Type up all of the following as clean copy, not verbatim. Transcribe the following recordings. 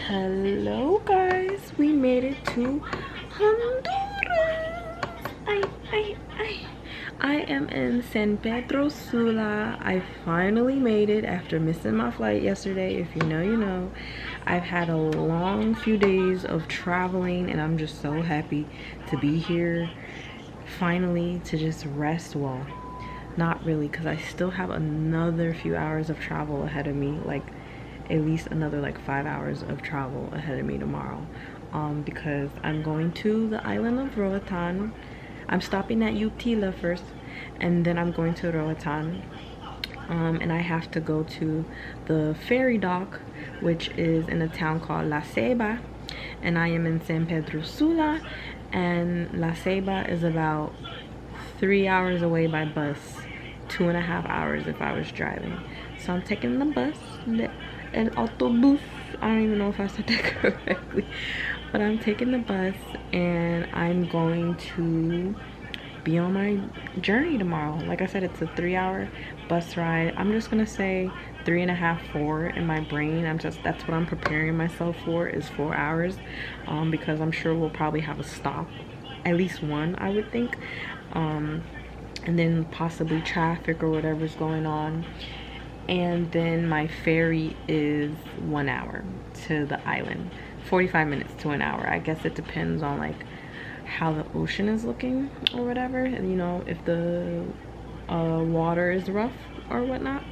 Hello guys, we made it to Honduras. I am in San Pedro Sula. I finally made it after missing my flight yesterday. If you know, you know. I've had a long few days of traveling and I'm just so happy to be here finally to just rest. Well, not really, because I still have another few hours of travel ahead of me, like at least another like 5 hours of travel ahead of me tomorrow, because I'm going to the island of Roatan. I'm stopping at Utila first and then I'm going to Roatan, and I have to go to the ferry dock, which is in a town called La Ceiba, and I am in San Pedro Sula, and La Ceiba is about 3 hours away by bus, 2.5 hours if I was driving. So I'm taking the bus, el autobus. I don't even know if I said that correctly, but I'm taking the bus and I'm going to be on my journey tomorrow. Like I said, it's a 3-hour bus ride. I'm just gonna say 3.5, 4 in my brain. That's what I'm preparing myself for, is 4 hours, because I'm sure we'll probably have a stop, at least one, I would think, and then possibly traffic or whatever's going on. And then my ferry is 1 hour to the island, 45 minutes to an hour. I guess it depends on like how the ocean is looking or whatever, and you know, if the water is rough or whatnot.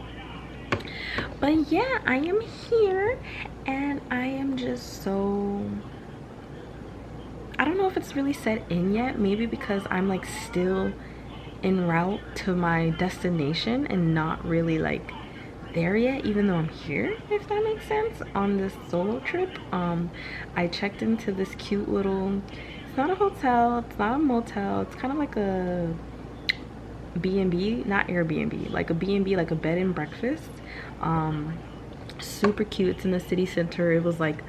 But yeah, I am here and I am just so, I don't know if it's really set in yet, maybe because I'm like still en route to my destination and not really like there yet, even though I'm here, if that makes sense, on this solo trip. I checked into this cute little, it's not a hotel, it's not a motel, it's kind of like a B&B, not Airbnb, like a B&B, like a bed and breakfast. Super cute. It's in the city center. It was like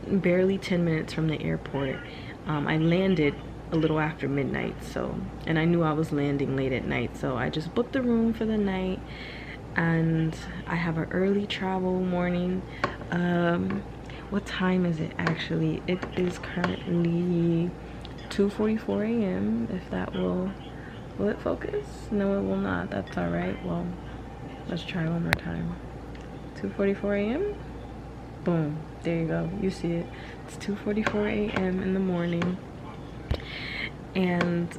barely 10 minutes from the airport. I landed a little after midnight, so, and I knew I was landing late at night, so I just booked the room for the night. And I have an early travel morning. What time is it actually? It is currently 2:44 a.m. if that will it focus? No, it will not. That's all right. Well, let's try one more time. 2:44 a.m. Boom, there you go, you see it. It's 2:44 a.m. in the morning. And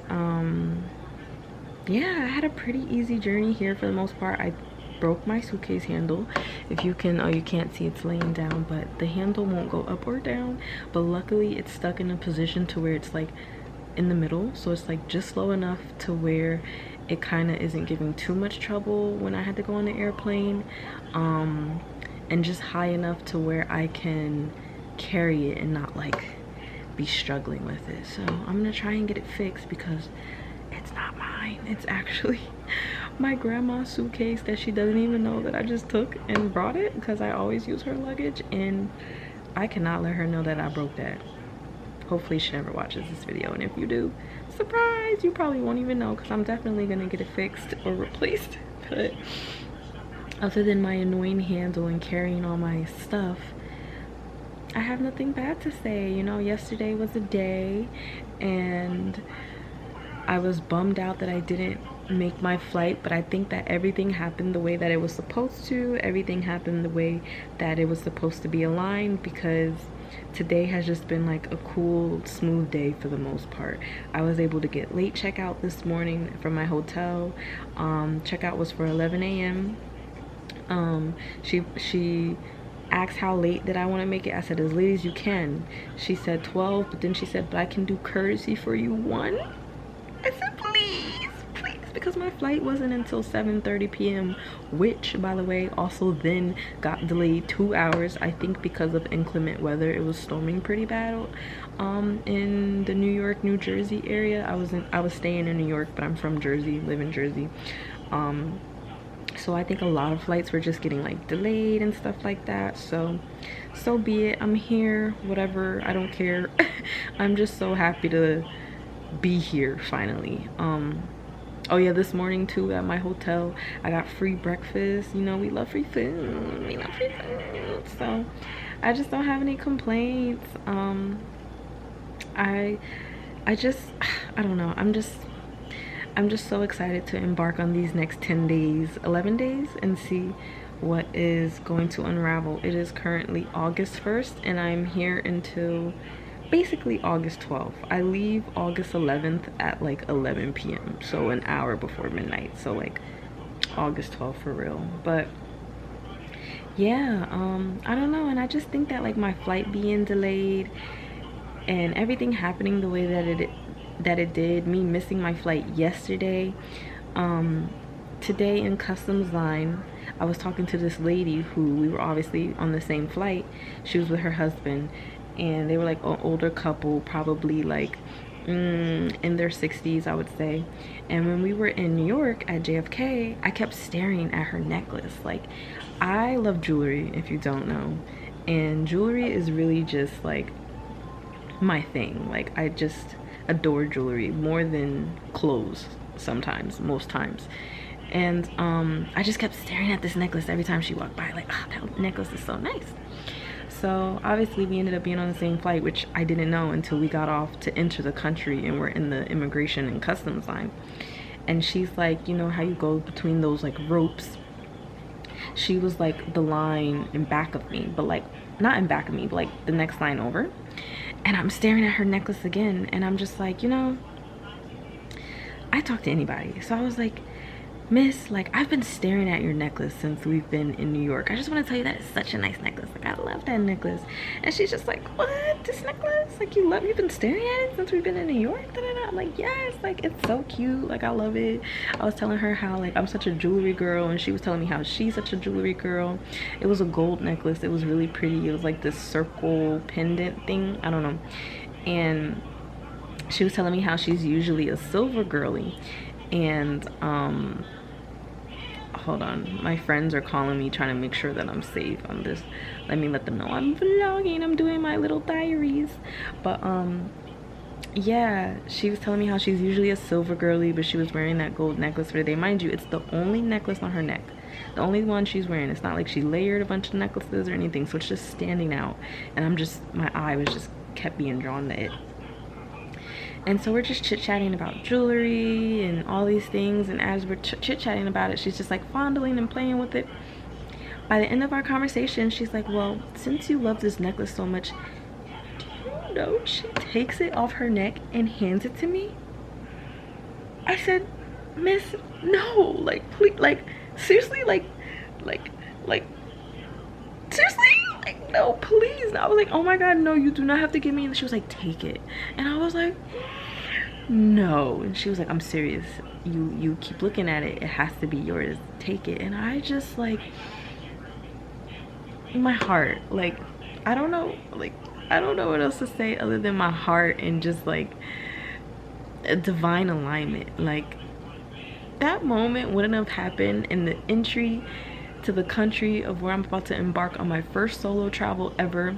yeah, I had a pretty easy journey here for the most part. I broke my suitcase handle. If you can, oh, you can't see, it's laying down, but the handle won't go up or down, but luckily it's stuck in a position to where it's like in the middle, so it's like just low enough to where it kind of isn't giving too much trouble when I had to go on the airplane, and just high enough to where I can carry it and not like be struggling with it. So I'm gonna try and get it fixed because it's not mine. It's actually my grandma's suitcase that she doesn't even know that I just took and brought it, because I always use her luggage and I cannot let her know that I broke that. Hopefully she never watches this video, and if you do, surprise, you probably won't even know, because I'm definitely gonna get it fixed or replaced. But other than my annoying handle and carrying all my stuff, I have nothing bad to say. You know, yesterday was a day and I was bummed out that I didn't make my flight, but I think that everything happened the way that it was supposed to. Everything happened the way that it was supposed to be aligned, because today has just been like a cool, smooth day for the most part. I was able to get late checkout this morning from my hotel. Checkout was for 11 a.m. She asked how late did I want to make it. I said as late as you can. She said 12, but then she said, but I can do courtesy for you 1. I said please, please, because my flight wasn't until 7:30 p.m. which, by the way, also then got delayed 2 hours, I think because of inclement weather. It was storming pretty bad in the New York, New Jersey area. I was staying in New York, but I'm from Jersey, live in Jersey. So I think a lot of flights were just getting like delayed and stuff like that. So be it. I'm here, whatever, I don't care. I'm just so happy to be here finally. Oh yeah, this morning too at my hotel I got free breakfast. You know, we love free food. So I just don't have any complaints. I I just I don't know. I'm just so excited to embark on these next 10 days, 11 days, and see what is going to unravel. It is currently August 1st, and I'm here until basically August 12th. I leave August 11th at like 11 p.m. So an hour before midnight. So like August 12th for real. But yeah, I don't know. And I just think that like my flight being delayed and everything happening the way that it did, me missing my flight yesterday, today in customs line, I was talking to this lady who we were obviously on the same flight. She was with her husband, and they were like an older couple, probably like in their 60s, I would say. And when we were in New York at JFK, I kept staring at her necklace. Like, I love jewelry, if you don't know, and jewelry is really just like my thing. Like, I just adore jewelry more than clothes sometimes, most times. And I just kept staring at this necklace every time she walked by, like, oh, that necklace is so nice. So obviously we ended up being on the same flight, which I didn't know until we got off to enter the country, and we're in the immigration and customs line. And she's like, you know how you go between those like ropes? She was like the line in back of me, but like not in back of me, but like the next line over. And I'm staring at her necklace again, and I'm just like, you know, I talk to anybody. So I was like, Miss, like, I've been staring at your necklace since we've been in New York. I just want to tell you that it's such a nice necklace. Like, I love that necklace. And she's just like, what? This necklace? Like, you've been staring at it since we've been in New York? Da-da-da. I'm like, yes, like, it's so cute. Like, I love it. I was telling her how, like, I'm such a jewelry girl, and she was telling me how she's such a jewelry girl. It was a gold necklace. It was really pretty. It was like this circle pendant thing. I don't know. And she was telling me how she's usually a silver girly. And, hold on, my friends are calling me trying to make sure that I'm safe. I'm just, let me let them know I'm vlogging, I'm doing my little diaries. But yeah, she was telling me how she's usually a silver girly, but she was wearing that gold necklace for today. Mind you, it's the only necklace on her neck, the only one she's wearing. It's not like she layered a bunch of necklaces or anything, so it's just standing out. And I'm just, my eye was just kept being drawn to it. And so we're just chit-chatting about jewelry and all these things, and as we're chit-chatting about it, she's just like fondling and playing with it. By the end of our conversation, she's like, well, since you love this necklace so much, do you know she takes it off her neck and hands it to me? I said, Miss, no, like, please, like, seriously, like, seriously? Like, no, please. And I was like, oh my god, no, you do not have to give me. And she was like, take it. And I was like, no. And she was like, I'm serious, you keep looking at it, it has to be yours, take it. And I just, like, my heart, like, I don't know, like, I don't know what else to say other than my heart and just like a divine alignment. Like, that moment wouldn't have happened in the entry to the country of where I'm about to embark on my first solo travel ever.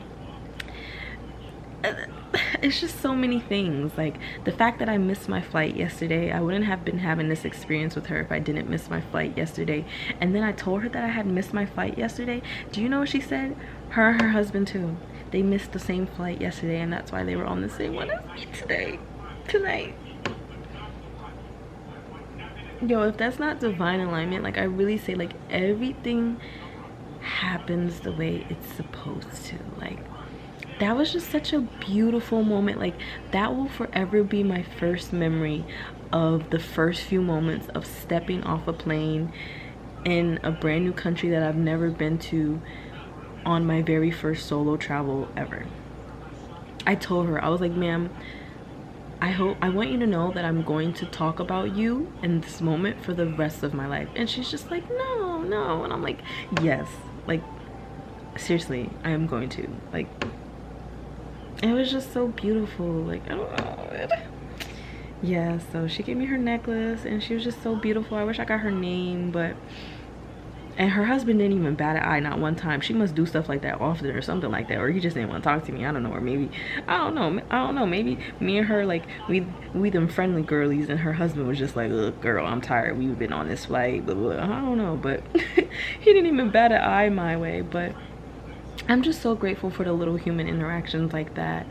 It's just so many things. Like, the fact that I missed my flight yesterday, I wouldn't have been having this experience with her if I didn't miss my flight yesterday. And then I told her that I had missed my flight yesterday. Do you know what she said? Her and her husband too, they missed the same flight yesterday, and that's why they were on the same one as me tonight. Yo, if that's not divine alignment, like, I really say, like, everything happens the way it's supposed to. Like, that was just such a beautiful moment. Like, that will forever be my first memory of the first few moments of stepping off a plane in a brand new country that I've never been to on my very first solo travel ever. I told her, I was like, ma'am, I want you to know that I'm going to talk about you in this moment for the rest of my life. And she's just like, no. And I'm like, yes, like, seriously, I am going to. Like, it was just so beautiful. Like, I don't know. Yeah, so she gave me her necklace, and she was just so beautiful. I wish I got her name, but... And her husband didn't even bat an eye, not one time. She must do stuff like that often or something like that, or he just didn't want to talk to me. I don't know, or maybe, I don't know, maybe me and her, like, we them friendly girlies, and her husband was just like, look, girl, I'm tired, we've been on this flight, blah, blah. I don't know, but he didn't even bat an eye my way. But I'm just so grateful for the little human interactions like that,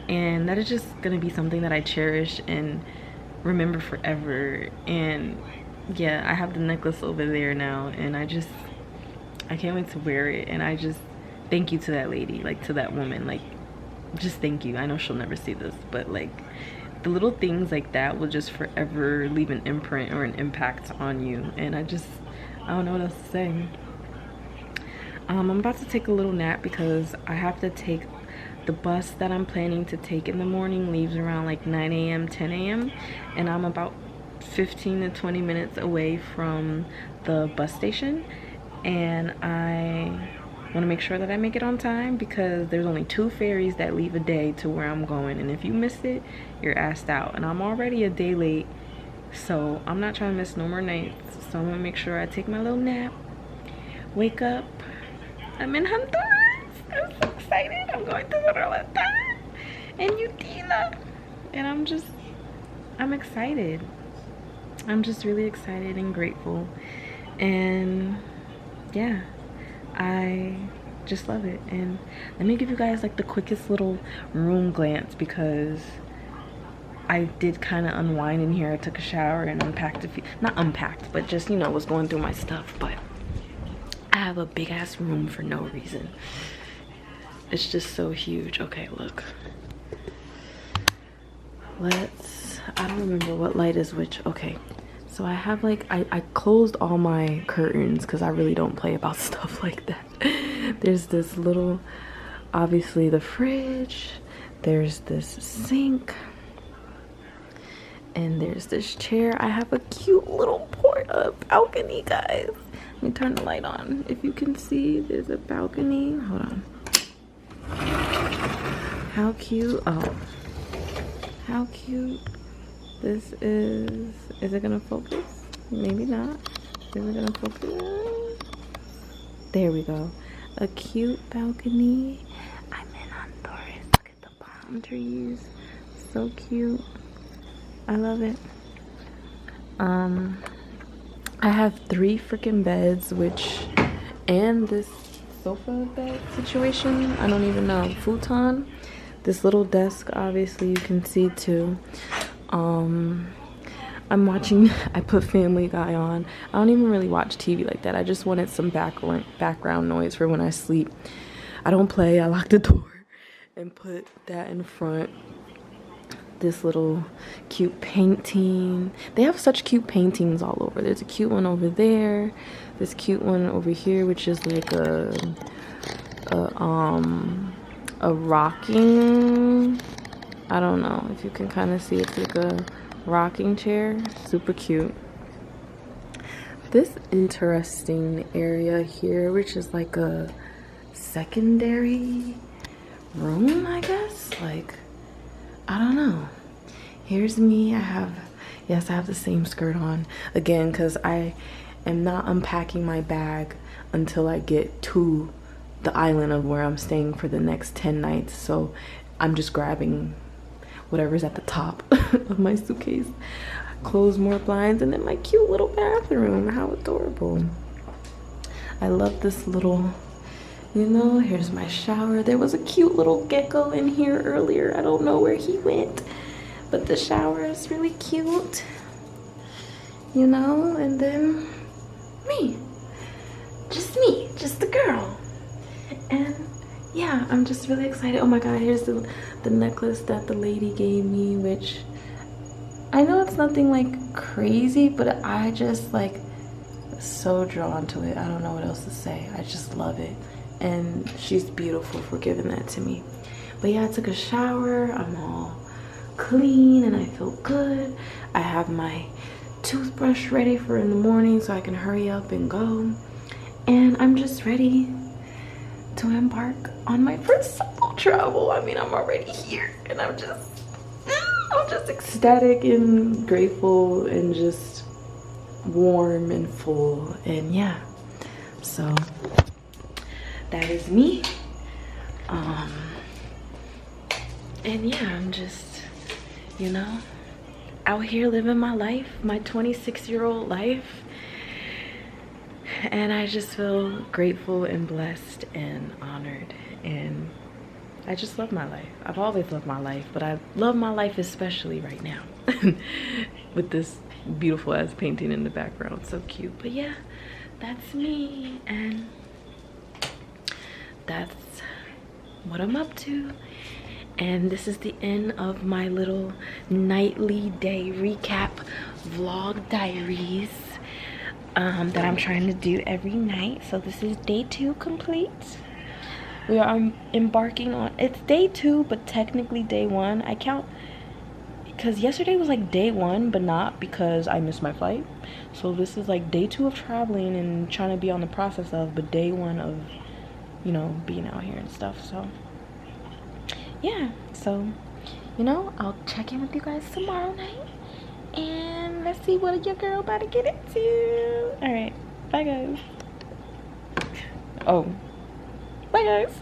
and that is just gonna be something that I cherish and remember forever. And yeah, I have the necklace over there now, and I can't wait to wear it. And I just thank you to that lady, like to that woman, like just thank you. I know she'll never see this, but like the little things like that will just forever leave an imprint or an impact on you. And I don't know what else to say. I'm about to take a little nap because I have to take the bus that I'm planning to take in the morning. Leaves around like 9 a.m. 10 a.m. and I'm about 15 to 20 minutes away from the bus station, and I want to make sure that I make it on time because there's only 2 ferries that leave a day to where I'm going, and if you miss it, you're asked out. And I'm already a day late, so I'm not trying to miss no more nights. So I'm gonna make sure I take my little nap, wake up. I'm in Honduras. I'm so excited. I'm going to Rota and Utila, and I'm excited. I'm just really excited and grateful, and yeah, I just love it. And let me give you guys like the quickest little room glance because I did kind of unwind in here. I took a shower and unpacked not unpacked, but just, you know, was going through my stuff. But I have a big ass room for no reason. It's just so huge. Okay, look. I don't remember what light is which. Okay, so I have like, I closed all my curtains because I really don't play about stuff like that. There's this little, obviously the fridge, there's this sink, and there's this chair. I have a cute little balcony, guys. Let me turn the light on. If you can see, there's a balcony. Hold on. How cute. Oh, how cute this is. Is it gonna focus? Maybe not. Is it gonna focus? There we go. A cute balcony. I'm in Honduras. Look at the palm trees. So cute. I love it. I have 3 freaking beds, and this sofa bed situation. I don't even know. Futon. This little desk, obviously you can see too. I'm watching, I put Family Guy on. I don't even really watch TV like that. I just wanted some background noise for when I sleep. I don't play. I lock the door and put that in front. This little cute painting. They have such cute paintings all over. There's a cute one over there. This cute one over here, which is like a rocking, I don't know if you can kind of see, it's like a rocking chair. Super cute. This interesting area here, which is like a secondary room, I guess. Like, I don't know. Here's me. I have the same skirt on again because I am not unpacking my bag until I get to the island of where I'm staying for the next 10 nights. So I'm just grabbing whatever's at the top of my suitcase. Close more blinds, and then my cute little bathroom. How adorable. I love this little, you know, here's my shower. There was a cute little gecko in here earlier. I don't know where he went, but the shower is really cute, you know. And then me, just the girl. And yeah, I'm just really excited. Oh my god, here's the necklace that the lady gave me, which I know it's nothing like crazy, but I just like so drawn to it. I don't know what else to say. I just love it. And she's beautiful for giving that to me. But yeah, I took a shower. I'm all clean and I feel good. I have my toothbrush ready for in the morning so I can hurry up and go. And I'm just ready to embark on my first solo travel. I mean, I'm already here and I'm just ecstatic and grateful and just warm and full. And yeah, so that is me. And yeah, I'm just, you know, out here living my life, my 26-year-old life. And I just feel grateful and blessed and honored, and I just love my life. I've always loved my life, but I love my life especially right now with this beautiful ass painting in the background. So cute. But yeah, that's me, and that's what I'm up to. And this is the end of my little nightly day recap vlog diaries that I'm trying to do every night. So this is day 2 complete. We are embarking on, it's day 2 but technically day 1. I count because yesterday was like day 1 but not, because I missed my flight. So this is like day 2 of traveling and trying to be on the process of, but day 1 of, you know, being out here and stuff. So yeah, so you know, I'll check in with you guys tomorrow night, and let's see what your girl about to get into. All right, bye guys. Oh, bye guys.